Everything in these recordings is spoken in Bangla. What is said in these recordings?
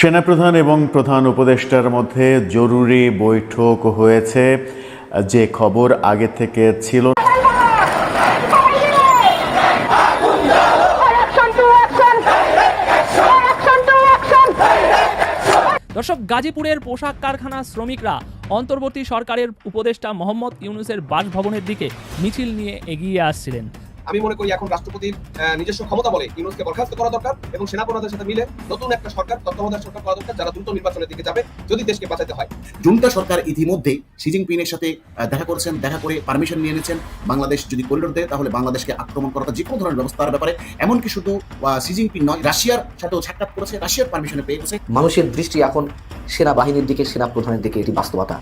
সেনাপ্রধান এবং প্রধান উপদেষ্টার মধ্যে জরুরি বৈঠক হয়েছে, যে খবর আগে থেকে ছিল। দর্শক, গাজীপুরের পোশাক কারখানা শ্রমিকরা অন্তর্বর্তী সরকারের উপদেষ্টা মোহাম্মদ ইউনূসের বাসভবনের দিকে মিছিল নিয়ে এগিয়ে আসছিলেন। আমি মনে করি এখন রাষ্ট্রপতির নিজস্ব ক্ষমতা বলে ইউনূসকে বরখাস্ত করা দরকার এবং সেনাপ্রধানের সাথে মিলে নতুন একটা সরকার, তত্ত্বাবধায়ক সরকার করা দরকার, যারা দ্রুত নির্বাচনের দিকে যাবে যদি দেশকে বাঁচাতে হয়। জুন্টা সরকার ইতিমধ্যে শি জিনপিংয়ের সাথে দেখা করেছেন, দেখা করে পারমিশন নিয়ে নিয়েছেন। বাংলাদেশ যদি করিডোর দেয় তাহলে বাংলাদেশকে আক্রমণ করা যে কোনো ধরনের ব্যবস্থার ব্যাপারে, এমনকি শুধু শি জিনপিং নয়, রাশিয়ার সাথেও সাক্ষাৎ করেছে, রাশিয়ার পারমিশনে পেয়ে গেছে। মানুষের দৃষ্টি এখন সেনাবাহিনীর দিকে, সেনাপ্রধানের দিকে। এটি বাস্তবতা।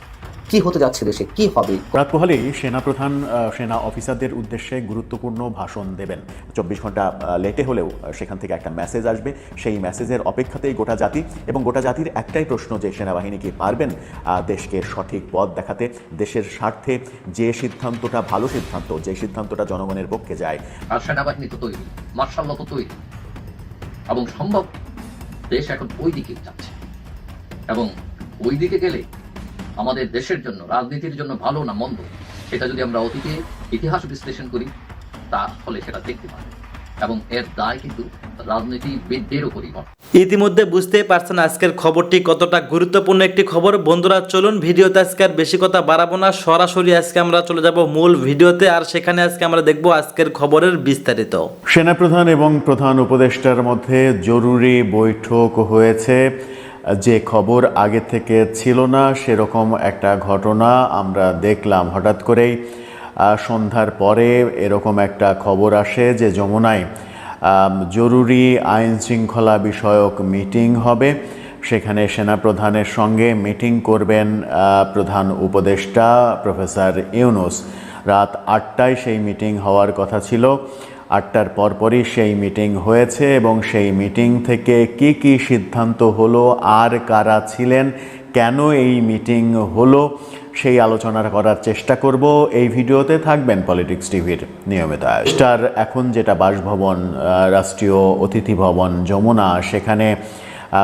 কি হতে যাচ্ছে দেশে, কি হবে? রাত পোহালেই সেনাপ্রধান সেনা অফিসারদের উদ্দেশ্যে গুরুত্বপূর্ণ ভাষণ দেবেন। 24 ঘন্টা লেটে হলেও সেখান থেকে একটা মেসেজ আসবে। সেই মেসেজের অপেক্ষাতেই গোটা জাতি, এবং গোটা জাতির একটাই প্রশ্ন যে সেনাবাহিনী কি পারবেন দেশকে সঠিক পথ দেখাতে, দেশের স্বার্থে যে সিদ্ধান্তটা ভালো সিদ্ধান্ত, যে সিদ্ধান্তটা জনগণের পক্ষে যায়। আর সেনাবাহিনী তো তৈরি, মার্শাল ল তো তৈরি, এবং সম্ভব দেশ এখন ওই দিকে যাচ্ছে, এবং ওই দিকে গেলে আমাদের দেশের জন্য, রাজনীতির জন্য ভালো না মন্দ, সেটা যদি আমরা অতীতে ইতিহাস বিশ্লেষণ করি তাহলে সেটা দেখতে পাই, এবং এর দায় কিন্তু রাজনীতিবিদদের উপরই। ইতিমধ্যে বুঝতেই পারছেন আজকের খবরটি কতটা গুরুত্বপূর্ণ একটি খবর। বন্ধুরা, চলুন ভিডিওতে আজকে আর বেশি কথা বাড়াবো না, সরাসরি আজকে আমরা চলে যাব মূল ভিডিওতে, আর সেখানে আজকে আমরা দেখব আজকের খবরের বিস্তারিত। সেনাপ্রধান এবং প্রধান উপদেষ্টার মধ্যে জরুরি বৈঠক হয়েছে, যে খবর আগে থেকে ছিল না সেরকম একটা ঘটনা আমরা দেখলাম। হঠাৎ করেই সন্ধ্যার পরে এরকম একটা খবর আসে যে যমুনায় জরুরি আইন শৃঙ্খলা বিষয়ক মিটিং হবে। সেখানে সেনাপ্রধানের সঙ্গে মিটিং করবেন প্রধান উপদেষ্টা প্রফেসর ইউনূস। রাত 8টায় সেই মিটিং হওয়ার কথা ছিল। 8টার পরপরই সেই মিটিং হয়েছে, এবং সেই মিটিং থেকে কি কি সিদ্ধান্ত হলো, আর কারা ছিলেন, কেন এই মিটিং হলো, সেই আলোচনা করার চেষ্টা করব এই ভিডিওতে। থাকবেন পলিটিক্স টিভির নিয়মিত স্টার। এখন যেটা বাসভবন, রাষ্ট্রীয় অতিথি ভবন যমুনা, সেখানে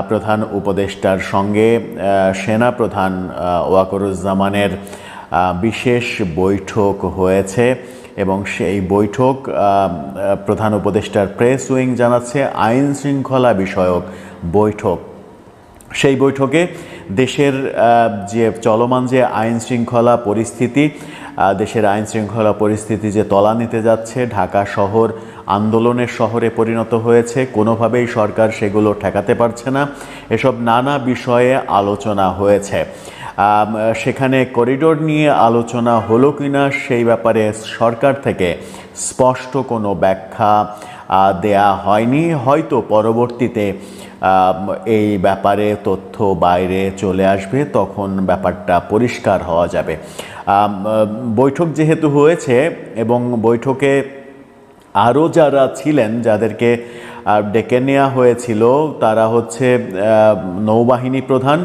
প্রধান উপদেষ্টার সঙ্গে সেনাপ্রধান ওয়াকারুজ্জামানের বিশেষ বৈঠক হয়েছে, এবং সেই বৈঠক প্রধান উপদেষ্টার প্রেস উইং জানাচ্ছে আইন শৃঙ্খলা বিষয়ক বৈঠক। সেই বৈঠকে দেশের যে চলমান যে আইন শৃঙ্খলা পরিস্থিতি, দেশের আইন শৃঙ্খলা পরিস্থিতি যে তলানিতে যাচ্ছে, ঢাকা শহর আন্দোলনের শহরে পরিণত হয়েছে, কোনোভাবেই সরকার সেগুলো ঠেকাতে পারছে না, এসব নানা বিষয়ে আলোচনা হয়েছে। সেখানে করিডোর নিয়ে আলোচনা হলো কিনা সেই ব্যাপারে সরকার থেকে স্পষ্ট কোনো ব্যাখ্যা দেয়া হয়নি। হয়তো পরবর্তীতে এই ব্যাপারে তথ্য বাইরে চলে আসবে, তখন ব্যাপারটা পরিষ্কার হওয়া যাবে। বৈঠক যেহেতু হয়েছে, এবং বৈঠকে আরও যারা ছিলেন, যাদেরকে ডেকে নেওয়া হয়েছিল, তারা হচ্ছে নৌবাহিনী প্রধান,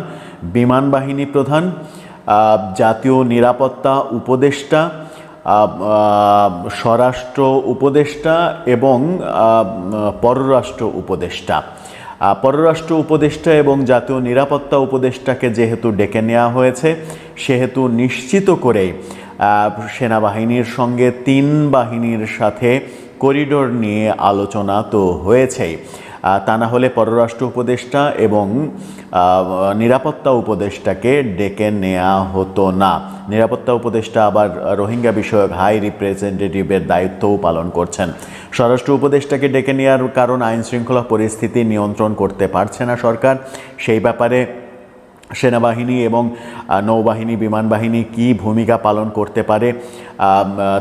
বিমান বাহিনী প্রধান, জাতীয় নিরাপত্তা উপদেষ্টা, স্বরাষ্ট্র উপদেষ্টা এবং পররাষ্ট্র উপদেষ্টা। পররাষ্ট্র উপদেষ্টা এবং জাতীয় নিরাপত্তা উপদেষ্টাকে যেহেতু ডেকে নেওয়া হয়েছে, সেহেতু নিশ্চিত করেই সেনাবাহিনীর সঙ্গে 3 বাহিনীর সাথে করিডোর নিয়ে আলোচনা তো হয়েছেই। তা না হলে পররাষ্ট্র উপদেষ্টা এবং নিরাপত্তা উপদেষ্টাকে ডেকে নেওয়া হতো না। নিরাপত্তা উপদেষ্টা আবার রোহিঙ্গা বিষয়ক হাই রিপ্রেজেন্টেটিভের দায়িত্বও পালন করছেন। স্বরাষ্ট্র উপদেষ্টাকে ডেকে নেওয়ার কারণ আইন শৃঙ্খলা পরিস্থিতি নিয়ন্ত্রণ করতে পারছে না সরকার। সেই ব্যাপারে সেনাবাহিনী এবং নৌবাহিনী, বিমান বাহিনী কী ভূমিকা পালন করতে পারে,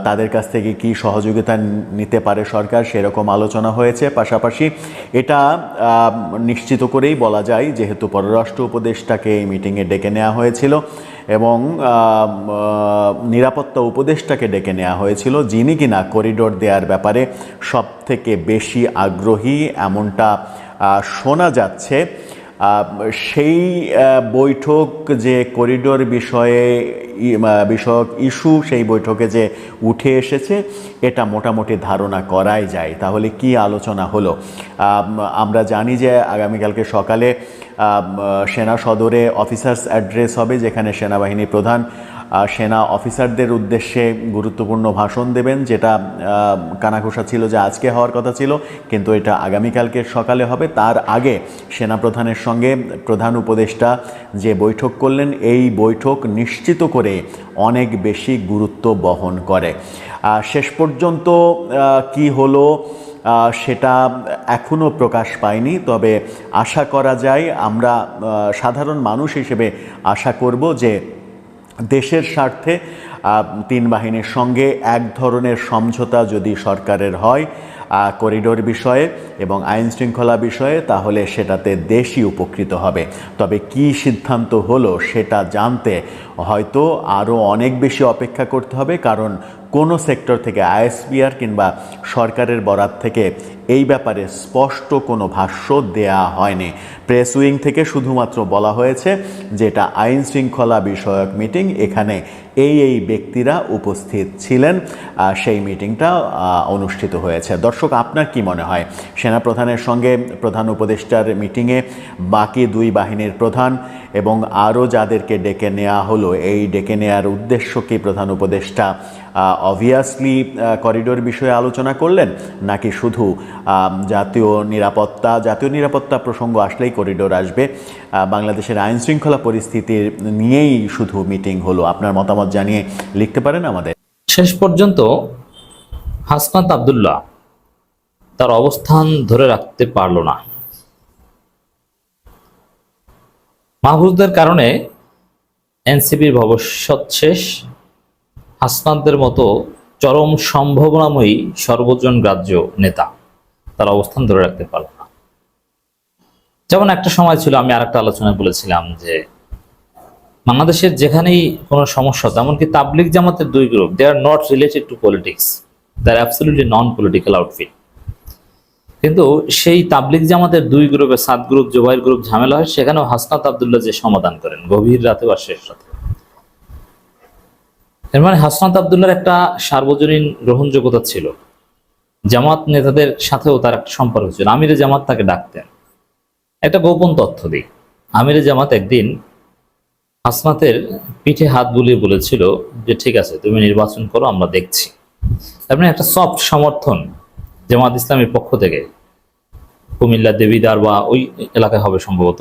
তাদের কাছ থেকে কী সহযোগিতা নিতে পারে সরকার, সেরকম আলোচনা হয়েছে। পাশাপাশি এটা নিশ্চিত করেই বলা যায়, যেহেতু পররাষ্ট্র উপদেষ্টাকে এই মিটিংয়ে ডেকে নেওয়া হয়েছিল এবং নিরাপত্তা উপদেষ্টাকে ডেকে নেওয়া হয়েছিল, যিনি কিনা করিডোর দেওয়ার ব্যাপারে সবথেকে বেশি আগ্রহী এমনটা শোনা যাচ্ছে, সেই বৈঠক যে করিডোর বিষয়ক ইস্যু, সেই বৈঠকে যে উঠে এসেছে, এটা মোটামুটি ধারণা করাই যায়। তাহলে কি আলোচনা হলো? আমরা জানি যে আগামীকালকে সকালে সেনা সদরে অফিসার্স অ্যাড্রেস হবে, যেখানে সেনাবাহিনী প্রধান সেনা অফিসারদের উদ্দেশ্যে গুরুত্বপূর্ণ ভাষণ দেবেন, যেটা কানাঘোষা ছিল যে আজকে হওয়ার কথা ছিল, কিন্তু এটা আগামীকালকে সকালে হবে। তার আগে সেনাপ্রধানের সঙ্গে প্রধান উপদেষ্টা যে বৈঠক করলেন, এই বৈঠক নিশ্চিত করে অনেক বেশি গুরুত্ব বহন করে। শেষ পর্যন্ত কি হলো সেটা এখনও প্রকাশ পায়নি, তবে আশা করা যায়, আমরা সাধারণ মানুষ হিসেবে আশা করব যে দেশের স্বার্থে তিন বাহিনীর সঙ্গে এক ধরনের সমঝোতা যদি সরকারের হয় করিডোর বিষয়ে এবং আইন শৃঙ্খলা বিষয়ে, তাহলে সেটাতে দেশই উপকৃত হবে। তবে কি সিদ্ধান্ত হলো সেটা জানতে হয়তো আরও অনেক বেশি অপেক্ষা করতে হবে, কারণ কোনো সেক্টর থেকে আইএসপিআর কিংবা সরকারের বরাত থেকে এই ব্যাপারে স্পষ্ট কোনো ভাষ্য দেয়া হয়নি। প্রেস উইং থেকে শুধুমাত্র বলা হয়েছে যে এটা আইন শৃঙ্খলা বিষয়ক মিটিং, এখানে এই ব্যক্তিরা উপস্থিত ছিলেন, সেই মিটিংটা অনুষ্ঠিত হয়েছে। দর্শক, আপনার কি মনে হয় সেনাপ্রধানের সঙ্গে প্রধান উপদেষ্টার মিটিংয়ে বাকি দুই বাহিনীর প্রধান এবং আরও যাদেরকে ডেকে নেওয়া হলো, এই ডেকে নেওয়ার উদ্দেশ্য কি প্রধান উপদেষ্টা অবভিয়াসলি করিডোর বিষয়ে আলোচনা করলেন, নাকি শুধু জাতীয় নিরাপত্তা প্রসঙ্গ আসলেই করিডোর আসবে, বাংলাদেশের আইন শৃঙ্খলা পরিস্থিতির নিয়েই শুধু মিটিং হলো? আপনার মতামত জানিয়ে লিখতে পারেন আমাদের। শেষ পর্যন্ত হাসনাত আব্দুল্লাহ তার অবস্থান ধরে রাখতে পারল না। মাহফুজদের কারণে এনসিপির ভবিষ্যৎ শেষ। হাসনাতদের মতো চরম সম্ভাবনাময়ী সর্বজন গ্রাহ্য নেতা তার অবস্থান ধরে রাখতে পারল না। যেমন একটা সময় ছিল, আমি আরেকটা আলোচনায় বলেছিলাম যে বাংলাদেশের যেখানেই কোনো সমস্যা, এমনকি তাবলিগ জামাতের দুই group, they are not related to politics, they are absolutely non political outfit, কিন্তু সেই তাবলিগ জামাতের দুই গ্রুপে সাত গ্রুপ জুবাইর গ্রুপ ঝামেলা হয়, সেখানেও হাসনাত আব্দুল্লাহ যে সমাধান করেন গভীর রাতে বা শেষ রাতে। এর মানে হাসনাত আব্দুল্লাহর একটা সার্বজনীন গ্রহণযোগ্যতা ছিল, জামাত নেতাদের সাথেও তার একটা সম্পর্ক ছিল। আমিরে জামাত তাকে ডাকতেন। একটা গোপন তথ্য দিই, আমিরে জামাত একদিন হাসনাতের পিঠে হাত বুলিয়ে বলেছিল যে ঠিক আছে, তুমি নির্বাচন করো, আমরা দেখছি। তার মানে একটা সফট সমর্থন জামাত ইসলামের পক্ষ থেকে, কুমিল্লা দেবিদার বা ওই এলাকায় হবে সম্ভবত,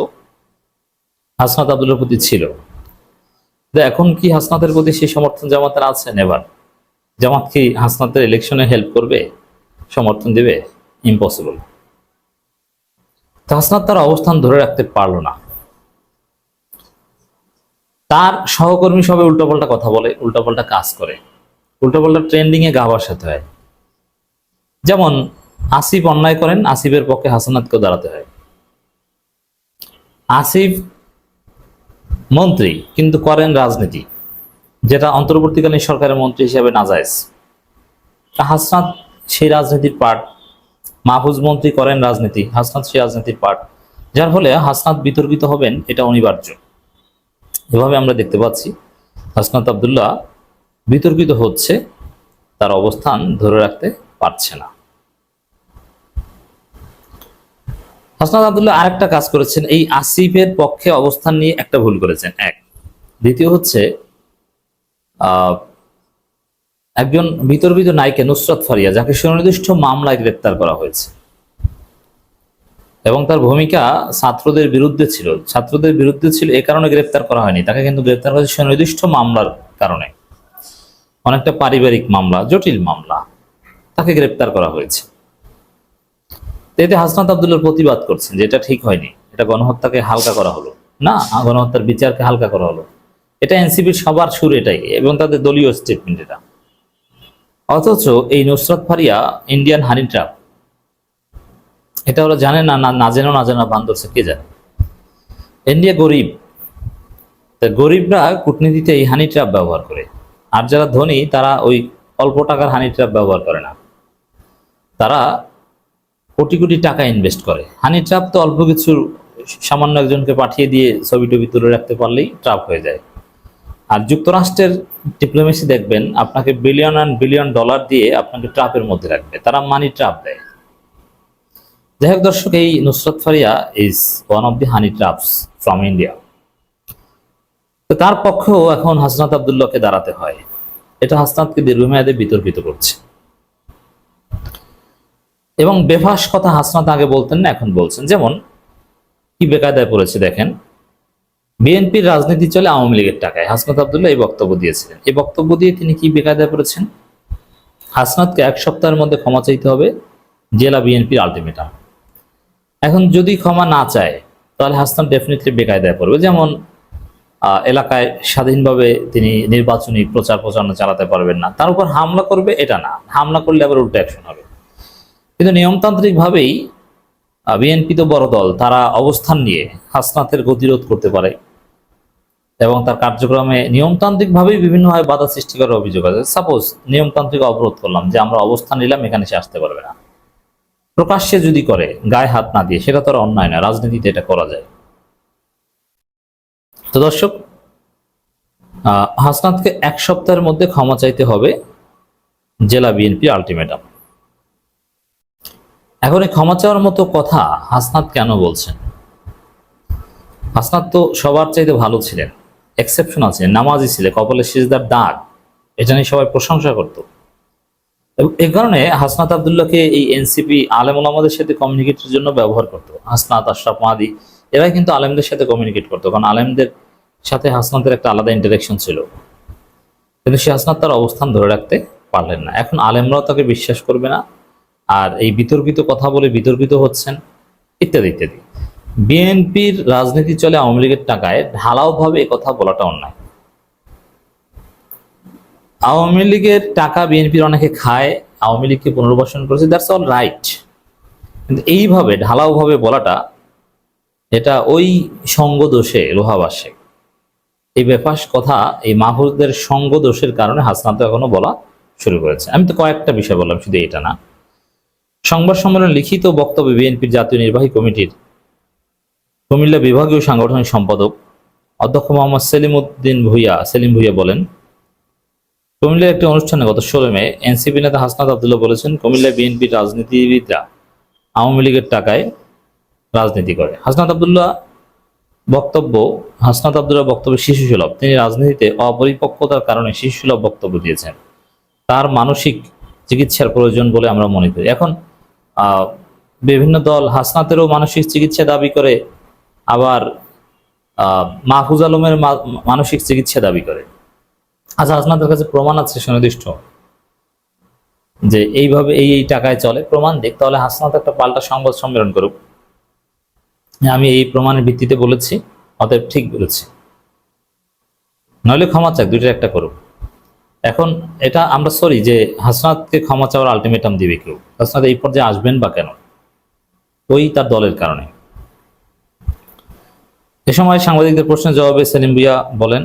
হাসনাত আব্দুল্লাহর প্রতি ছিল। এখন কি হাসনাতের প্রতি সেই সমর্থন জামাতের আছে? নেভার। জামাত কি হাসনাতের ইলেকশনে হেল্প করবে, সমর্থন দেবে? ইম্পসিবল। হাসনাত তার অবস্থান ধরে রাখতে পারল না। তার সহকর্মী সবাই উল্টাপাল্টা কথা বলে, উল্টাপাল্টা কাজ করে, উল্টাপাল্টা ট্রেন্ডিং এ গা ভাসাতে হয়। যেমন আসিফ অন্যায় করেন, আসিফের পক্ষে হাসনাতকেও দাঁড়াতে হয়। আসিফ মন্ত্রী কিন্তু করেন রাজনীতি, যেটা অন্তর্বর্তীকালীন সরকারের মন্ত্রী হিসেবে নাজায়েজ। হাসনাত সেই রাজনীতির পার্ট, মাহফুজ মন্ত্রী করেন রাজনীতি, হাসনাত সেই রাজনীতির পার্ট, যার ফলে হাসনাত বিতর্কিত হবেন, এটা অনিবার্য। এভাবে আমরা দেখতে পাচ্ছি হাসনাত আব্দুল্লাহ বিতর্কিত হচ্ছে, তার অবস্থান ধরে রাখতে পারছে না। হাসনাত আব্দুল্লাহ আরেকটা কাজ করেছেন, এই আসিফের পক্ষে অবস্থান নিয়ে একটা ভুল করেছেন। দ্বিতীয় হচ্ছে একজন বিতর্কিত নায়িকা নুসরাত ফারিয়া, যাকে সুনির্দিষ্ট মামলায় গ্রেপ্তার করা হয়েছে এবং তার ভূমিকা ছাত্রদের বিরুদ্ধে ছিল, এ কারণে গ্রেপ্তার করা হয়নি। তাকে কিন্তু গ্রেপ্তার করেছে সুনির্দিষ্ট মামলার কারণে, অনেকটা পারিবারিক মামলা, জটিল মামলা, তাকে গ্রেপ্তার করা হয়েছে। এতে হাসনাত আব্দুল্লাহর প্রতিবাদ করছেন যে এটা ঠিক হয়নি, এটা গণহত্যাকে হালকা করা হলো না, গণহত্যার বিচারকে হালকা করা হলো। এটা এনসিপির সবার সুর এটাই, এবং তাদের দলীয় স্টেটমেন্ট এটা। অথচ এই নুসরাত ফারিয়া ইন্ডিয়ান হানি ট্র্যাপ, এটা ওরা জানে না, না জানা বান ধরছে, কে জানে। ইন্ডিয়া গরিব, গরিবরা কূটনীতিতে এই হানি ট্র্যাপ ব্যবহার করে, আর যারা ধনী তারা ওই অল্প টাকার হানি ট্র্যাপ ব্যবহার করে না, তারা কোটি কোটি টাকা ইনভেস্ট করে। হানি ট্র্যাপ তো অল্প কিছু, সামান্য একজনকে পাঠিয়ে দিয়ে ছবি টবি তুলে রাখতে পারলেই ট্র্যাপ হয়ে যায়। আর যুক্তরাষ্ট্রের ডিপ্লোমেসি দেখবেন, আপনাকে বিলিয়ন অ্যান্ড বিলিয়ন ডলার দিয়ে আপনাকে ট্র্যাপের মধ্যে রাখবে, তারা মানি ট্র্যাপ দেয়। যাই হোক দর্শক, এই Nusrat Faria is one of the honey traps from India. তো তার পক্ষেও এখন হাসনাত আব্দুল্লাহকে দাঁড়াতে হয়। এটা হাসনাতকে দীর্ঘমেয়াদে বিতর্কিত করছে এবং বেফাস কথা হাসনাত আগে বলতেন না, এখন বলছেন। যেমন কি বেকায়দায় পড়েছে দেখেন, বিএনপির রাজনীতি চলে আওয়ামী লীগের টাকায়। হাসনাত আব্দুল্লাহ এই বক্তব্য দিয়েছিলেন। এই বক্তব্য দিয়ে তিনি কি বেকায়দায় পড়েছেন, হাসনাতকে 1 সপ্তাহের মধ্যে ক্ষমা চাইতে হবে, জেলা বিএনপির আলটিমেটাম। এখন যদি ক্ষমা না চায় তাহলে হাসনাত ডেফিনেটলি বেকায়দায় পড়বে। যেমন এলাকায় স্বাধীনভাবে তিনি নির্বাচনী প্রচার প্রচারণা চালাতে পারবেন না, তার উপর হামলা করবে, এটা না, হামলা করলে আবার উল্টো অ্যাকশন হবে। কিন্তু নিয়মতান্ত্রিকভাবেই বিএনপি তো বড় দল, তারা অবস্থান নিয়ে হাসনাতের গতিরোধ করতে পারে এবং তার কার্যক্রমে নিয়মতান্ত্রিকভাবেই বিভিন্নভাবে বাধা সৃষ্টি করার অভিযোগ আছে। সাপোজ নিয়মতান্ত্রিক অবরোধ করলাম যে আমরা অবস্থান নিলাম, এখানে সে আসতে পারবে না, প্রকাশ্যে যদি করে গায়ে হাত না দিয়ে, সেটা তো আর অন্যায় না, রাজনীতিতে এটা করা যায়। তো দর্শক, হাসনাতকে 1 সপ্তাহের মধ্যে ক্ষমা চাইতে হবে, জেলা বিএনপি আলটিমেটাম। এখন এই ক্ষমা চাওয়ার মতো কথা হাসনাত কেন বলছেন? হাসনাত তো সবার চাইতে ভালো ছিলেন, এক্সেপশনাল ছিলেন, নামাজি ছিলেন, কপালে সিজদার দাগ, এটা নিয়ে সবাই প্রশংসা করত। এবং এই কারণে হাসনাত আব্দুল্লাহকে এই এনসিপি আলেম ওলামাদের সাথে কমিউনিকেটের জন্য ব্যবহার করতো। হাসনাত, আশরাফ মাহাদি এরাই কিন্তু আলেমদের সাথে কমিউনিকেট করতো, কারণ আলেমদের সাথে হাসনাতের একটা আলাদা ইন্টারেকশন ছিল। কিন্তু সে হাসনাত তার অবস্থান ধরে রাখতে পারলেন না। এখন আলেমরাও তাকে বিশ্বাস করবে না, আর এই বিতর্কিত কথা বলে বিতর্কিত হচ্ছেন, ইত্যাদি ইত্যাদি। বিএনপির রাজনীতি চলে আওয়ামী লীগের টাকায়, ঢালাওভাবে এ কথা বলাটা অন্যায়। আওয়ামী লীগের টাকা বিএনপির অনেকে খায়, আওয়ামী লীগকে পুনর্বাসন করেছে, দ্যাটস অল রাইট। কিন্তু এইভাবে ঢালাওভাবে বলাটা, এটা ওই সঙ্গ দোষে লোহাবাসে। এই বেফাস কথা, এই মাহফুজদের সঙ্গ দোষের কারণে হাসনাত এখনো বলা শুরু করেছে। আমি তো কয়েকটা বিষয় বললাম, শুধু এটা না। সংবাদ সম্মেলনে লিখিত বক্তব্যে বিএনপির জাতীয় নির্বাহী কমিটির কুমিল্লা বিভাগীয় সাংগঠনিক সম্পাদক অধ্যক্ষ মোহাম্মদ সেলিম ভুইয়া বলেন, কুমিল্লার একটি অনুষ্ঠানে গত 16 মে এনসিপি নেতা হাসনাত আব্দুল্লাহ বলেছেন, কুমিল্লায় বিএনপির রাজনীতিবিদরা আওয়ামী লীগের টাকায় রাজনীতি করে। হাসনাত আব্দুল্লাহ বক্তব্য শিশুসুলভ। তিনি রাজনীতিতে অপরিপক্কতার কারণে শিশুসুলভ বক্তব্য দিয়েছেন। তার মানসিক চিকিৎসার প্রয়োজন বলে আমরা মনে করি। এখন বিভিন্ন দল হাসনাতেরও মানসিক চিকিৎসা দাবি করে, আবার মাহফুজ আলমের মানসিক চিকিৎসা দাবি করে। আচ্ছা, হাসনাতের কাছে প্রমাণ আছে সুনির্দিষ্ট যে এইভাবে এই টাকায় চলে, প্রমাণ দিক, তাহলে হাসনাত একটা পাল্টা সংবাদ সম্মেলন করুক, আমি এই প্রমাণের ভিত্তিতে বলেছি, অতএব ঠিক বলেছি, নইলে ক্ষমা চাক, দুইটার একটা করুক। এখন এটা আমরা সরি যে হাসনাতকে ক্ষমা চাওয়ার আলটিমেটাম দিবে কেউ। হাসনাত এই পর্যায়ে আসবেন বা কেন? ওই তার দলের কারণে। এ সময় সাংবাদিকদের প্রশ্নের জবাবে সেলিম ভুইয়া বলেন,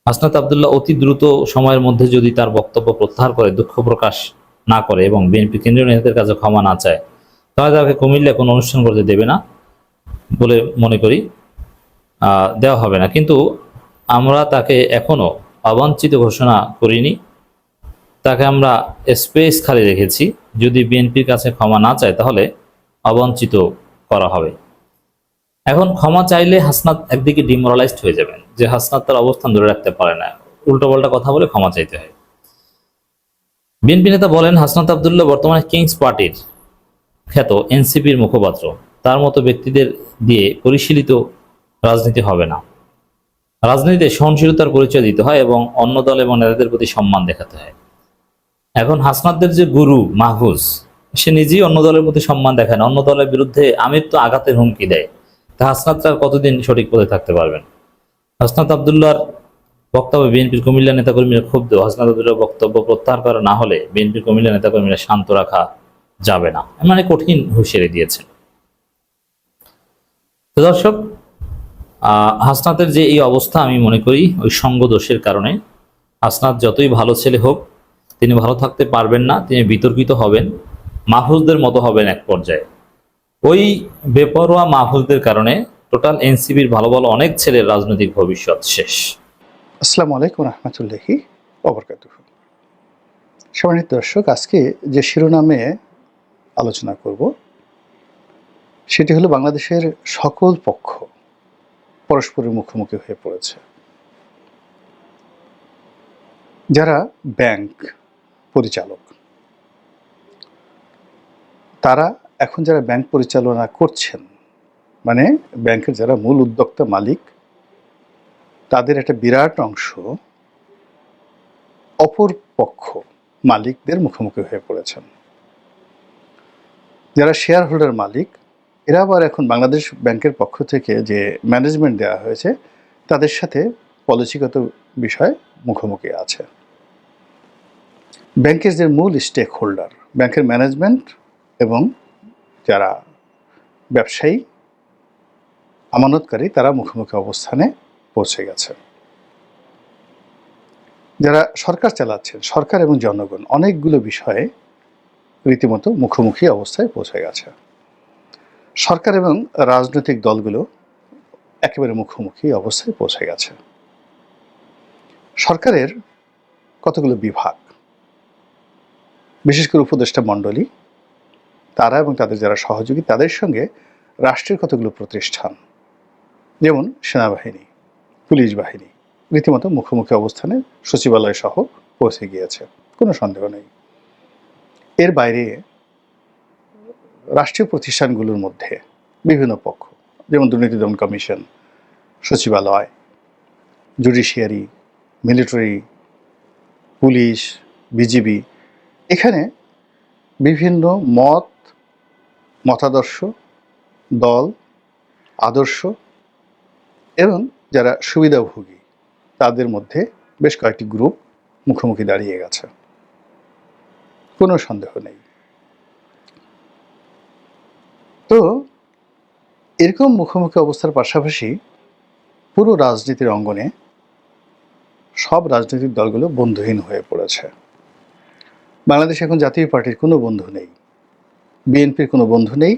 হাসনাত আব্দুল্লাহ অতি দ্রুত সময়ের মধ্যে যদি তার বক্তব্য প্রত্যাহার করে, দুঃখ প্রকাশ না করে এবং বিএনপি কেন্দ্রীয় নেতাদের কাছে ক্ষমা না চায়, তাহলে তাকে কুমিল্লায় কোনো অনুষ্ঠান করতে দেবে না বলে মনে করি, দেওয়া হবে না। কিন্তু আমরা তাকে এখনো অবাঞ্ছিত ঘোষণা করিনি, তাকে আমরা স্পেস খালি রেখেছি। যদি বিএনপির কাছে ক্ষমা না চায় তাহলে অবাঞ্ছিত করা হবে। এখন ক্ষমা চাইলে হাসনাত একদিকে ডিমোরালাইজড হয়ে যাবেন, যে হাসনাত তার অবস্থান ধরে রাখতে পারে না, উল্টোপাল্টা কথা বলে ক্ষমা চাইতে হয়। বিএনপি নেতা বলেন, হাসনাত আব্দুল্লাহ বর্তমানে কিংস পার্টির খ্যাত এনসিপির মুখপাত্র, তার মতো ব্যক্তিদের দিয়ে পরিশীলিত রাজনীতি হবে না। রাজনীতিতে সহনশীলতার পরিচয় দিতে হয় এবং অন্য দল এবং নেতাদের প্রতি সম্মান দেখাতে হয়। এখন হাসনাতদের যে গুরু মাহফুজ, সে নিজেই অন্য দলের প্রতি সম্মান দেখায় না, অন্য দলের বিরুদ্ধে আমির তো আঘাতের হুমকি দেয়। তা হাসনাতরা কতদিন সঠিক পথে থাকতে পারবেন? হাসনাত আব্দুল্লাহর বক্তব্যে বিএনপির কুমিল্লা নেতাকর্মীরা ক্ষুব্ধ। হাসনাত আব্দুল্লাহর বক্তব্য প্রত্যাহার করা না হলে বিএনপির কুমিল্লা নেতাকর্মীরা শান্ত রাখা যাবে না, মানে কঠিন হুঁশিয়ারি দিয়েছেন। তো দর্শক, হাসনাতের যে এই অবস্থা, আমি মনে করি ওই সঙ্গ দোষের কারণে। হাসনাত যতই ভালো ছেলে হোক, তিনি ভালো থাকতে পারবেন না, তিনি বিতর্কিত হবেন, মাহফুজদের মতো হবেন এক পর্যায়ে। ওই বেপরোয়া মাহফুজদের কারণে টোটাল এনসিপির ভালো ভালো অনেক ছেলের রাজনৈতিক ভবিষ্যৎ শেষ। আসসালামু আলাইকুম রহমতুল্লাহি ওবরকাতুহু। সম্মানিত দর্শক, আজকে যে শিরোনামে আলোচনা করব সেটি হলো বাংলাদেশের সকল পক্ষ পরস্পরের মুখোমুখি হয়ে পড়েছে। যারা ব্যাংক পরিচালক, তারা এখন যারা ব্যাংক পরিচালনা করছেন, মানে ব্যাংকের যারা মূল উদ্যোক্তা মালিক, তাদের একটা বিরাট অংশ অপর পক্ষ মালিকদের মুখোমুখি হয়ে পড়েছেন। যারা শেয়ার হোল্ডার মালিক, এরা আবার এখন বাংলাদেশ ব্যাংকের পক্ষ থেকে যে ম্যানেজমেন্ট দেওয়া হয়েছে তাদের সাথে পলিসিগত বিষয়ে মুখোমুখি আছে। ব্যাংকের যে মূল স্টেক হোল্ডার, ব্যাংকের ম্যানেজমেন্ট এবং যারা ব্যবসায়ী আমানতকারী, তারা মুখোমুখি অবস্থানে পৌঁছে গেছে। যারা সরকার চালাচ্ছেন, সরকার এবং জনগণ, অনেকগুলো বিষয়ে রীতিমতো মুখোমুখি অবস্থায় পৌঁছে গেছে। সরকার এবং রাজনৈতিক দলগুলো একেবারে মুখোমুখি অবস্থায় পৌঁছে গেছে। সরকারের কতগুলো বিভাগ, বিশেষ করে উপদেষ্টা মণ্ডলী, তারা এবং তাদের যারা সহযোগী, তাদের সঙ্গে রাষ্ট্রের কতগুলো প্রতিষ্ঠান, যেমন সেনাবাহিনী, পুলিশ বাহিনী, রীতিমতো মুখোমুখি অবস্থানে সচিবালয় সহ পৌঁছে গিয়েছে, কোনো সন্দেহ নেই। এর বাইরে রাষ্ট্রীয় প্রতিষ্ঠানগুলোর মধ্যে বিভিন্ন পক্ষ, যেমন দুর্নীতি দমন কমিশন, সচিবালয়, জুডিশিয়ারি, মিলিটারি, পুলিশ, বিজিবি, এখানে বিভিন্ন মতাদর্শ, দল, আদর্শ এবং যারা সুবিধাভোগী, তাদের মধ্যে বেশ কয়েকটি গ্রুপ মুখোমুখি দাঁড়িয়ে গেছে, কোনো সন্দেহ নেই। তো এরকম মুখোমুখি অবস্থার পাশাপাশি পুরো রাজনীতির অঙ্গনে সব রাজনৈতিক দলগুলো বন্ধুহীন হয়ে পড়েছে। বাংলাদেশে এখন জাতীয় পার্টির কোনো বন্ধু নেই, বিএনপির কোনো বন্ধু নেই,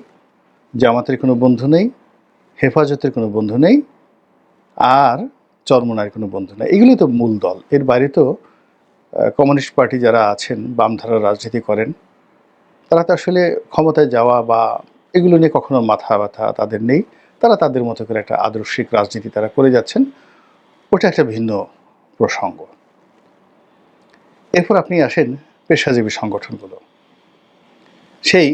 জামাতের কোনো বন্ধু নেই, হেফাজতের কোনো বন্ধু নেই, আর চরমোনার কোনো বন্ধু নেই। এগুলি তো মূল দল। এর বাইরে তো কমিউনিস্ট পার্টি যারা আছেন, বামধারার রাজনীতি করেন, তারা তো আসলে ক্ষমতায় যাওয়া বা এগুলো নিয়ে কখনো মাথা ব্যথা তাদের নেই। তারা তাদের মতো করে একটা আদর্শিক রাজনীতি তারা করে যাচ্ছেন, ওটা একটা ভিন্ন প্রসঙ্গ। এরপর আপনি আসেন পেশাজীবী সংগঠনগুলো। সেই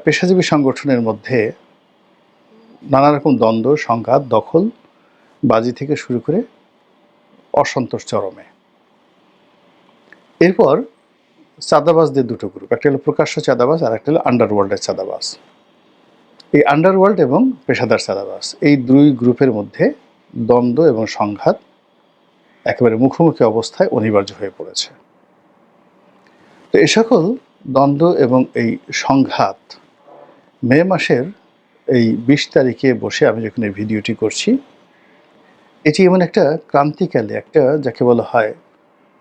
পেশাজীবী সংগঠনের মধ্যে নানা রকম দ্বন্দ্ব, সংঘাত, দখল বাজি থেকে শুরু করে অসন্তোষ চরমে। এরপর চাঁদাবাজদের দুটো গ্রুপ, একটা হলো প্রকাশ্য চাঁদাবাজ আর একটা হলো আন্ডারওয়ার্ল্ডের চাঁদাবাজ। এই আন্ডারওয়ার্ল্ড এবং পেশাদার চাঁদাবাজ, এই দুই গ্রুপের মধ্যে দ্বন্দ্ব এবং সংঘাত একেবারে মুখোমুখি অবস্থায় অনিবার্য হয়ে পড়েছে। তো এ সকল দ্বন্দ্ব এবং এই সংঘাত মে মাসের এই 20 তারিখে বসে আমি যখন এই ভিডিওটি করছি, এটি এমন একটা ক্রান্তিকালে, একটা যাকে বলা হয়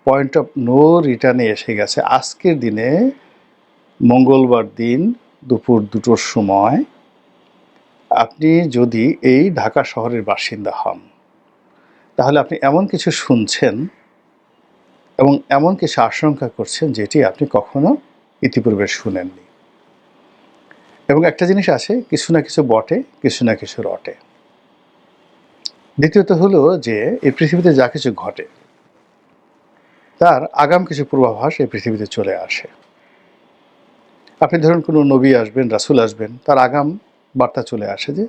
পয়েন্ট অফ নো রিটার্নে এসে গেছে। আজকের দিনে মঙ্গলবার দিন দুপুর 2টোর সময় আপনি যদি এই ঢাকা শহরের বাসিন্দা হন, তাহলে আপনি এমন কিছু শুনছেন এবং এমন কিছু আশঙ্কা করছেন যেটি আপনি কখনো ইতিপূর্বে শুনেননি। এবং একটা জিনিস আছে, কিছু না কিছু বটে, কিছু না কিছু রটে। দ্বিতীয়ত হলো যে এই পৃথিবীতে যা কিছু ঘটে তার আগাম কিছু পূর্বাভাস এই পৃথিবীতে চলে আসে। আপনি ধরুন কোনো নবী আসবেন, রাসূল আসবেন, তার আগাম বার্তা চলে আসে যে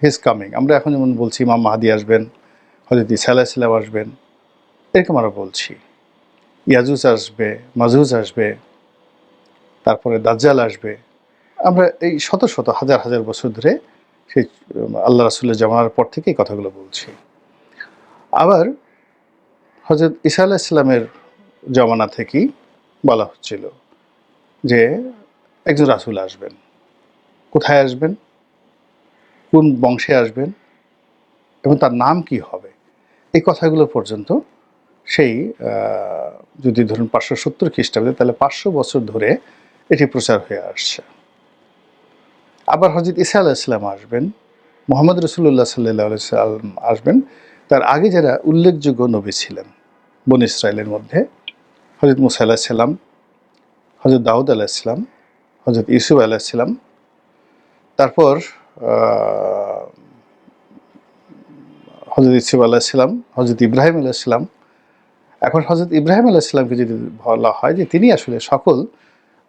হি ইজ কামিং। আমরা এখন যেমন বলছি ইমাম মাহদী আসবেন, হযরত ঈসা আলাইহিস সালাম আসবেন, এরকম আমরা বলছি। ইয়াজুজ আসবে, মাজুজ আসবে, তারপরে দাজ্জাল আসবে। আমরা এই শত শত হাজার হাজার বছর ধরে সেই আল্লাহ রাসূলের জামানার পর থেকে এই কথাগুলো বলছি। আবার হযরত ঈসা আলাইহিস সালামের জামানা থেকেই বলা হচ্ছিল যে একজন রাসূল আসবেন। কোথায় আসবেন, কোন বংশে আসবেন এবং তার নাম কি হবে, এই কথাগুলো পর্যন্ত সেই যদি ধরুন 570 খ্রিস্টাব্দে, তাহলে 500 বছর ধরে এটি প্রচার হয়ে আসছে। আবার হযরত ঈসা আলাইহিস সালাম আসবেন, মুহাম্মদ রাসূলুল্লাহ সাল্লাল্লাহু আলাইহি ওয়াসাল্লাম আসবেন। তার আগে যারা উল্লেখযোগ্য নবী ছিলেন বনী ইসরাইলের মধ্যে, হযরত মুসা আলাইহিস সালাম, হযরত দাউদ আলাইহিস সালাম, হযরত ইউসুফ আলাইহিস সালাম, তারপর হজরত ইসমাইল আলাইহিসসালাম, হজরত ইব্রাহিম আলাইহিসসালাম। এখন হজরত ইব্রাহিম আলাইহিসসালামকে যদি বলা হয় যে তিনি আসলে সকল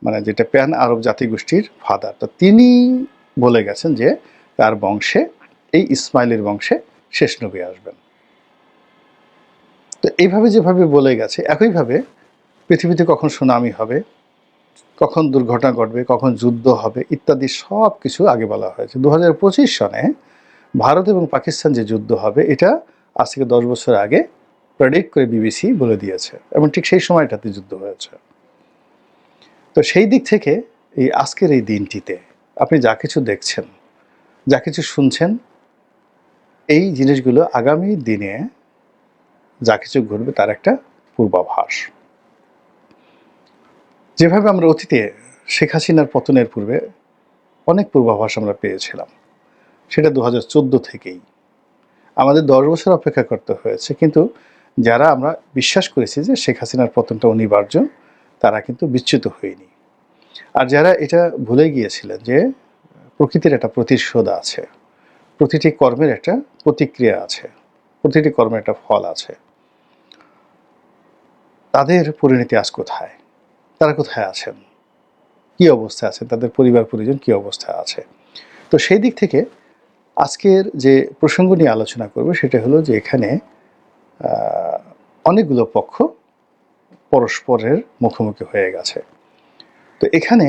মানে যেটা প্যান আরব জাতিগোষ্ঠীর ফাদার, তো তিনি বলে গেছেন যে তার বংশে, এই ইসমাইলের বংশে শেষ নবী আসবেন। তো এইভাবে যেভাবে বলে গেছে, একইভাবে পৃথিবীতে কখন সুনামি হবে, কখন দুর্ঘটনা ঘটবে, কখন যুদ্ধ হবে ইত্যাদি সব কিছু আগে বলা হয়েছে। 2025 সনে ভারত এবং পাকিস্তান যে যুদ্ধ হবে, এটা আজ থেকে 10 বছর আগে প্রেডিক্ট করে বিবিসি বলে দিয়েছে, এবং ঠিক সেই সময়টাতে যুদ্ধ হয়েছে। তো সেই দিক থেকে এই আজকের এই দিনটিতে আপনি যা কিছু দেখছেন, যা কিছু শুনছেন, এই জিনিসগুলো আগামী দিনে যা কিছু ঘটবে তার একটা পূর্বাভাস। যেভাবে আমরা অতীতে শেখ হাসিনার পতনের পূর্বে অনেক পূর্বাভাস আমরা পেয়েছিলাম, সেটা 2014 থেকেই আমাদের 10 বছর অপেক্ষা করতে হয়েছে, কিন্তু যারা আমরা বিশ্বাস করেছি যে শেখ হাসিনার পতনটা অনিবার্য, তারা কিন্তু বিচ্যুত হয়নি। আর যারা এটা ভুলে গিয়েছিলেন যে প্রকৃতির একটা প্রতিশোধ আছে, প্রতিটি কর্মের একটা প্রতিক্রিয়া আছে, প্রতিটি কর্মের একটা ফল আছে, তাদের পরিণতি আজ কোথায়, তারা কোথায় আছেন, কি অবস্থায় আছেন, তাদের পরিবার পরিজন কি অবস্থায় আছে। তো সেই দিক থেকে আজকের যে প্রসঙ্গ নিয়ে আলোচনা করব সেটা হলো যে এখানে অনেকগুলো পক্ষ পরস্পরের মুখোমুখি হয়ে গেছে। তো এখানে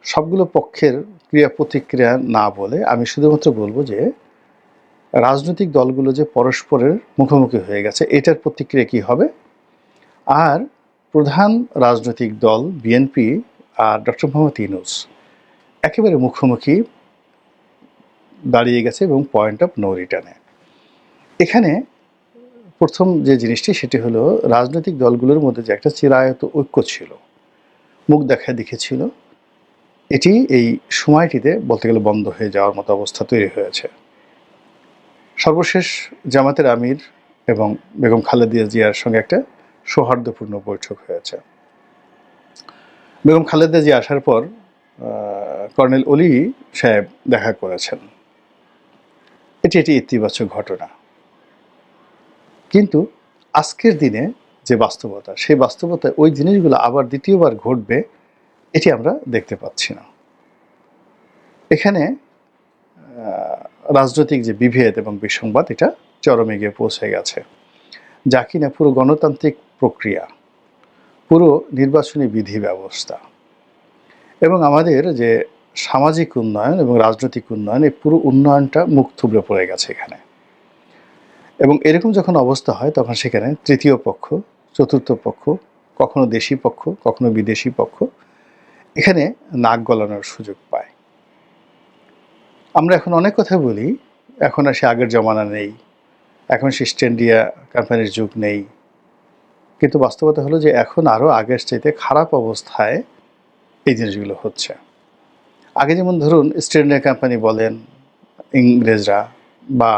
সবগুলো পক্ষের ক্রিয়া প্রতিক্রিয়া না বলে আমি শুধুমাত্র বলবো যে রাজনৈতিক দলগুলো যে পরস্পরের মুখোমুখি হয়ে গেছে, এটার প্রতিক্রিয়া কী হবে, আর প্রধান রাজনৈতিক দল বিএনপি আর ডক্টর মোহাম্মদ ইউনূস একেবারে মুখোমুখি দাঁড়িয়ে গেছে এবং পয়েন্ট অফ নো রিটার্নে। এখানে প্রথম যে জিনিসটি সেটি হলো রাজনৈতিক দলগুলোর মধ্যে যে একটা চিরায়ত ঐক্য ছিল, মুখ দেখা দেখেছিল, এটি এই সময়টিতে বলতে গেলে বন্ধ হয়ে যাওয়ার মতো অবস্থা তৈরি হয়েছে। সর্বশেষ জামাতের আমির এবং বেগম খালেদা জিয়ার সঙ্গে একটা সৌহার্দ্যপূর্ণ বৈঠক হয়েছে। বেগম খালেদা জিয়া আসার পর কর্নেল অলি সাহেব দেখা করেছেন, এটি ইতিবাচক ঘটনা। কিন্তু আজকের দিনে যে বাস্তবতা, সেই বাস্তবতায় ওই জিনিসগুলো আবার দ্বিতীয়বার ঘটবে এটি আমরা দেখতে পাচ্ছি না। এখানে রাজনৈতিক যে বিভেদ এবং বিসংবাদ, এটা চরমে গিয়ে পৌঁছে গেছে, যা কিনা পুরো গণতান্ত্রিক প্রক্রিয়া, পুরো নির্বাচনী বিধি ব্যবস্থা এবং আমাদের যে সামাজিক উন্নয়ন এবং রাজনৈতিক উন্নয়ন, এই পুরো উন্নয়নটা মুখ থুবড়ে পড়ে গেছে এখানে। এবং এরকম যখন অবস্থা হয় তখন সেখানে তৃতীয় পক্ষ, চতুর্থ পক্ষ, কখনো দেশি পক্ষ, কখনো বিদেশি পক্ষ এখানে নাক গলানোর সুযোগ পায়। আমরা এখন অনেক কথা বলি, এখন আর সে আগের জমানা নেই, এখন সে ইস্ট ইন্ডিয়া কোম্পানির যুগ নেই, কিন্তু বাস্তবতা হলো যে এখন আরও আগের চাইতে খারাপ অবস্থায় এই জিনিসগুলো হচ্ছে। আগে যেমন ধরুন ইস্ট ইন্ডিয়া কোম্পানি বলেন, ইংরেজরা বা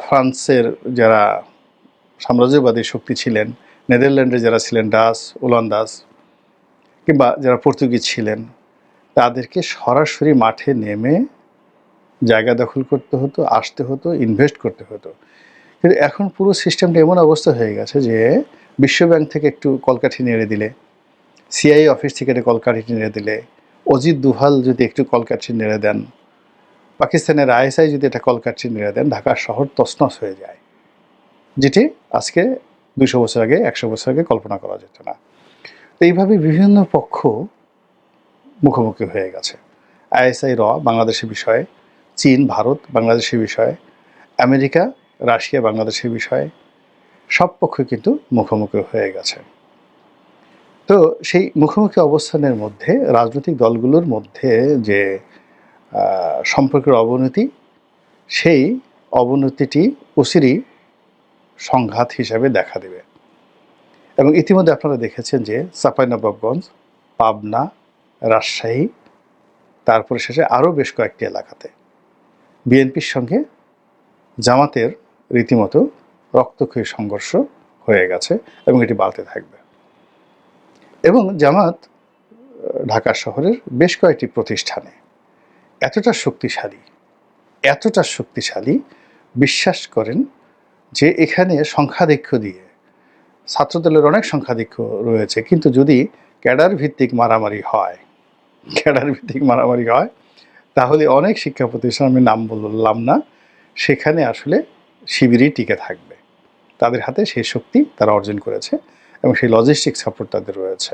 ফ্রান্সের যারা সাম্রাজ্যবাদী শক্তি ছিলেন, নেদারল্যান্ডের যারা ছিলেন ডাচ, ওলন্দাজ, কিংবা যারা পর্তুগিজ ছিলেন, তাদেরকে সরাসরি মাঠে নেমে জায়গা দখল করতে হতো, আসতে হতো, ইনভেস্ট করতে হতো। কিন্তু এখন পুরো সিস্টেমটা এমন অবস্থা হয়ে গেছে যে বিশ্বব্যাংক থেকে একটু কলকাঠি নেড়ে দিলে, সিআইএ অফিস থেকে একটা কলকাঠি নেড়ে দিলে, অজিত দুভাল যদি একটু কলকাঠি নেড়ে দেন, পাকিস্তানের আইএসআই যদি একটা কলকাঠি নেড়ে দেন, ঢাকার শহর তছনছ হয়ে যায়, যেটি আজকে 200 বছর আগে, 100 বছর আগে কল্পনা করা যেত না। তো এইভাবে বিভিন্ন পক্ষ মুখোমুখি হয়ে গেছে। আইএসআই বাংলাদেশের বিষয়ে, চীন ভারত বাংলাদেশের বিষয়ে, আমেরিকা রাশিয়া বাংলাদেশের বিষয়ে, সব পক্ষ কিন্তু মুখোমুখি হয়ে গেছে। তো সেই মুখোমুখি অবস্থানের মধ্যে রাজনৈতিক দলগুলোর মধ্যে যে সম্পর্কের অবনতি, সেই অবনতিটি অচিরেই সংঘাত হিসাবে দেখা দেবে। এবং ইতিমধ্যে আপনারা দেখেছেন যে চাঁপাইনবাবগঞ্জ, পাবনা, রাজশাহী, তারপরে শেষে আরও বেশ কয়েকটি এলাকাতে বিএনপির সঙ্গে জামাতের রীতিমতো রক্তক্ষয়ী সংঘর্ষ হয়ে গেছে এবং এটি বাড়তে থাকবে। এবং জামাত ঢাকা শহরের বেশ কয়েকটি প্রতিষ্ঠানে এতটা শক্তিশালী বিশ্বাস করেন যে এখানে সংখ্যাধিক্য দিয়ে, ছাত্রদলের অনেক সংখ্যাধিক্য রয়েছে, কিন্তু যদি ক্যাডার ভিত্তিক মারামারি হয় তাহলে অনেক শিক্ষা প্রতিষ্ঠান, আমি নাম বললাম না, সেখানে আসলে শিবিরই টিকে থাকবে। তাদের হাতে সেই শক্তি তারা অর্জন করেছে এবং সেই লজিস্টিক সাপোর্ট তাদের রয়েছে।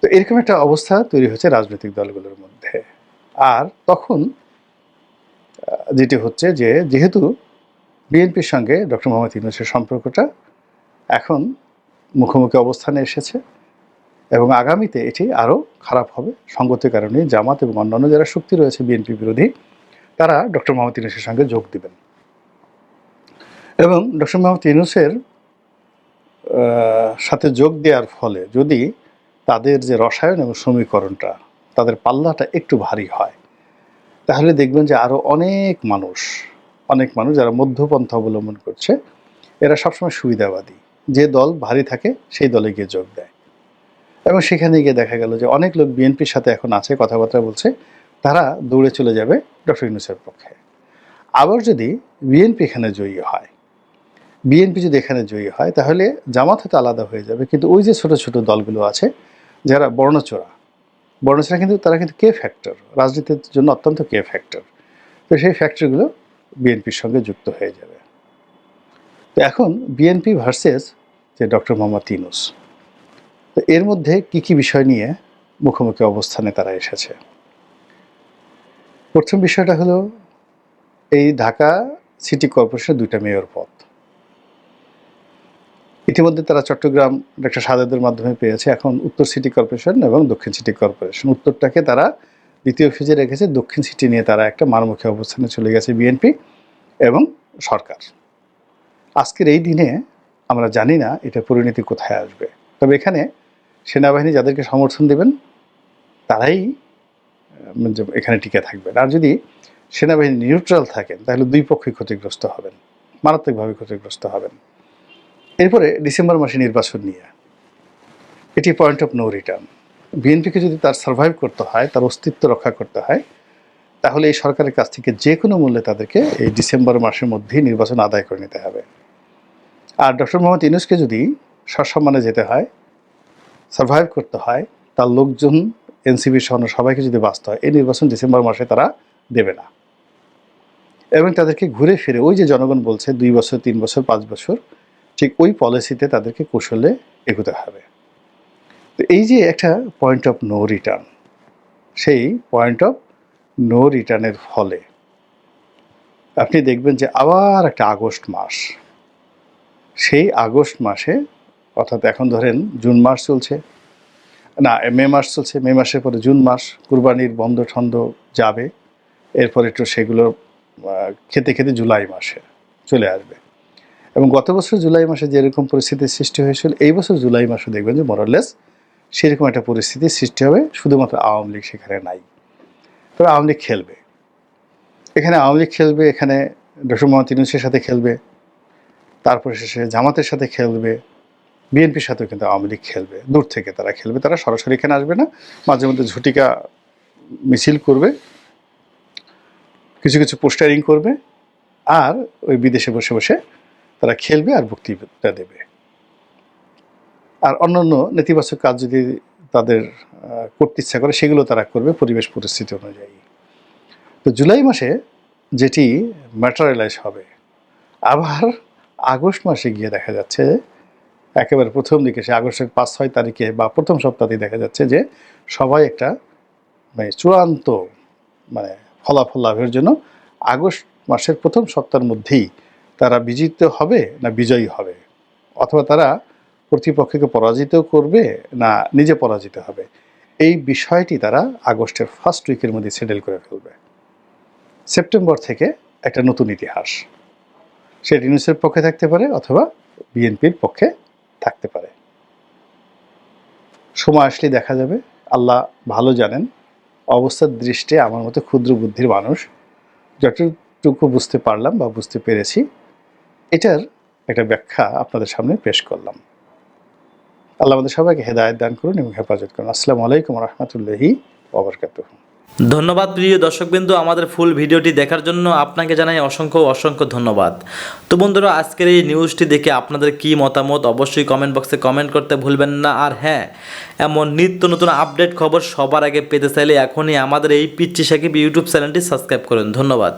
তো এরকম একটা অবস্থা তৈরি হচ্ছে রাজনৈতিক দলগুলোর মধ্যে। আর তখন যেটি হচ্ছে যে, যেহেতু বিএনপির সঙ্গে ডক্টর মোহাম্মদ ইউনূসের সম্পর্কটা এখন মুখোমুখি অবস্থানে এসেছে এবং আগামীতে এটি আরও খারাপ হবে সঙ্গতির কারণে জামাত এবং অন্যান্য যারা শক্তি রয়েছে বিএনপি বিরোধী, তারা ডক্টর মোহাম্মদ ইউনূসের সঙ্গে যোগ দিবেন এবং ডক্টর মোহাম্মদ ইউনূসের সাথে যোগ দেওয়ার ফলে যদি তাদের যে রসায়ন এবং সমীকরণটা, তাদের পাল্লাটা একটু ভারী হয়, তাহলে দেখবেন যে আরও অনেক মানুষ যারা মধ্যপন্থা অবলম্বন করছে, এরা সবসময় সুবিধাবাদী, যে দল ভারী থাকে সেই দলে গিয়ে যোগ দেয় এবং সেখানে গিয়ে দেখা গেল যে অনেক লোক বিএনপির সাথে এখন আছে, কথাবার্তা বলছে, তারা দৌড়ে চলে যাবে ডক্টর ইউনূসের পক্ষে। আবার যদি বিএনপি এখানে জয়ী হয় তাহলে জামাত হয়তো আলাদা হয়ে যাবে, কিন্তু ওই যে ছোট ছোট দলগুলো আছে যারা বর্ণচোরা কিন্তু তারা কিন্তু কে ফ্যাক্টর, রাজনীতির জন্য অত্যন্ত কে ফ্যাক্টর, তো সেই ফ্যাক্টরগুলো বিএনপির সঙ্গে যুক্ত হয়ে যাবে। তো এখন বিএনপি ভার্সেস যে ডক্টর মোহাম্মদ ইউনূস, তো এর মধ্যে কি কি বিষয় নিয়ে মুখোমুখি অবস্থানে তারা এসেছে। প্রথম বিষয়টা হলো এই ঢাকা সিটি কর্পোরেশনের 2টা মেয়র পদ। ইতিমধ্যে তারা চট্টগ্রাম ডক্টর সাদেদের মাধ্যমে পেয়েছে, এখন উত্তর সিটি কর্পোরেশন এবং দক্ষিণ সিটি কর্পোরেশন। উত্তরটাকে তারা দ্বিতীয় ফেজে রেখেছে, দক্ষিণ সিটি নিয়ে তারা একটা মারমুখী অবস্থানে চলে গেছে বিএনপি এবং সরকার। আজকের এই দিনে আমরা জানি না এটা পরিণতি কোথায় আসবে, তবে এখানে সেনাবাহিনী যাদেরকে সমর্থন দেবেন তারাই এখানে টিকে থাকবেন। আর যদি সেনাবাহিনী নিউট্রাল থাকেন তাহলে দুই পক্ষই ক্ষতিগ্রস্ত হবেন, মারাত্মকভাবে ক্ষতিগ্রস্ত হবেন। এরপরে ডিসেম্বর মাসে নির্বাচন নিয়ে, এটি পয়েন্ট অফ নো রিটার্ন। বিএনপিকে যদি তার সার্ভাইভ করতে হয়, তার অস্তিত্ব রক্ষা করতে হয়, তাহলে এই সরকারের কাছ থেকে যে কোনো মূল্যে তাদেরকে এই ডিসেম্বর মাসের মধ্যেই নির্বাচন আদায় করে নিতে হবে। আর ডক্টর মোহাম্মদ ইউনূসকে যদি সসম্মানে যেতে হয়, সার্ভাইভ করতে হয়, তার লোকজন এনসিপি সহ সবাইকে যদি বাঁচতে হয়, এই নির্বাচন ডিসেম্বর মাসে তারা দেবে না এবং তাদেরকে ঘুরে ফিরে ওই যে জনগণ বলছে 2 বছর 3 বছর 5 বছর, ঠিক ওই পলিসিতে তাদেরকে কৌশলে এগোতে হবে। তো এই যে একটা পয়েন্ট অফ নো রিটার্ন, সেই পয়েন্ট অফ নো রিটার্নের ফলে আপনি দেখবেন যে আবার একটা আগস্ট মাস, সেই আগস্ট মাসে, অর্থাৎ এখন ধরেন জুন মাস চলছে, না মে মাস চলছে, মে মাসের পরে জুন মাস, কুরবানির বন্ধ ঠন্ড যাবে, এরপর একটু সেগুলো খেতে খেতে জুলাই মাসে চলে আসবে। এবং গত বছর জুলাই মাসে যেরকম পরিস্থিতির সৃষ্টি হয়েছিল, এই বছর জুলাই মাসে দেখবেন যে মোরালেস সেরকম একটা পরিস্থিতির সৃষ্টি হবে, শুধুমাত্র আওয়ামী লীগ সেখানে নাই। তবে আওয়ামী লীগ খেলবে, এখানে ডক্টর মোহাম্মদ ইউনূসের সাথে খেলবে, তারপরে শেষে জামাতের সাথে খেলবে, বিএনপির সাথেও কিন্তু আওয়ামী লীগ খেলবে, দূর থেকে তারা খেলবে, তারা সরাসরি এখানে আসবে না, মাঝে মধ্যে ঝুটিকা মিছিল করবে, কিছু কিছু পোস্টারিং করবে, আর ওই বিদেশে বসে বসে তারা খেলবে আর বক্তৃতা দেবে। আর অন্যান্য নেতিবাচক কাজ যদি তাদের করতে ইচ্ছা করে সেগুলো তারা করবে পরিবেশ পরিস্থিতি অনুযায়ী। তো জুলাই মাসে যেটি ম্যাটেরিয়ালাইজ হবে, আবার আগস্ট মাসে গিয়ে দেখা যাচ্ছে একেবারে প্রথম দিকে, সে আগস্টের 5-6 তারিখে বা প্রথম সপ্তাহে দেখা যাচ্ছে যে সবাই একটা চূড়ান্ত ফলাফল লাভের জন্য আগস্ট মাসের প্রথম সপ্তাহের মধ্যেই তারা বিজিত হবে না বিজয়ী হবে, অথবা তারা প্রতিপক্ষকে পরাজিত করবে না নিজে পরাজিত হবে, এই বিষয়টি তারা আগস্টের ফার্স্ট উইকের মধ্যে সেটেল করে ফেলবে। সেপ্টেম্বর থেকে একটা নতুন ইতিহাস, সেটা ইউনূসের পক্ষে থাকতে পারে অথবা বিএনপির পক্ষে থাকতে পারে। সময় আসলে দেখা যাবে, আল্লাহ ভালো জানেন। অবস্থার দৃষ্টে আমার মতো ক্ষুদ্র বুদ্ধির মানুষ যতটুকু বুঝতে পারলাম বা বুঝতে পেরেছি, এটার একটা ব্যাখ্যা আপনাদের সামনে পেশ করলাম। আল্লাহ আমাদের সবাইকে হেদায়েত দান করুন এবং হেফাজত করুন। আসসালামু আলাইকুম ওয়া রাহমাতুল্লাহি ওয়া বারাকাতুহু। ধন্যবাদ প্রিয় দর্শকবৃন্দ, আমাদের ফুল ভিডিওটি দেখার জন্য আপনাকে জানাই অসংখ্য অসংখ্য ধন্যবাদ। তো বন্ধুরা, আজকের এই নিউজটি দেখে আপনাদের কি মতামত অবশ্যই কমেন্ট বক্সে কমেন্ট করতে ভুলবেন না। আর হ্যাঁ, এমন নিত্য নতুন আপডেট খবর সবার আগে পেতে চাইলে এখনই আমাদের এই পিচ্চি সাকিব ইউটিউব চ্যানেলটি সাবস্ক্রাইব করুন। ধন্যবাদ।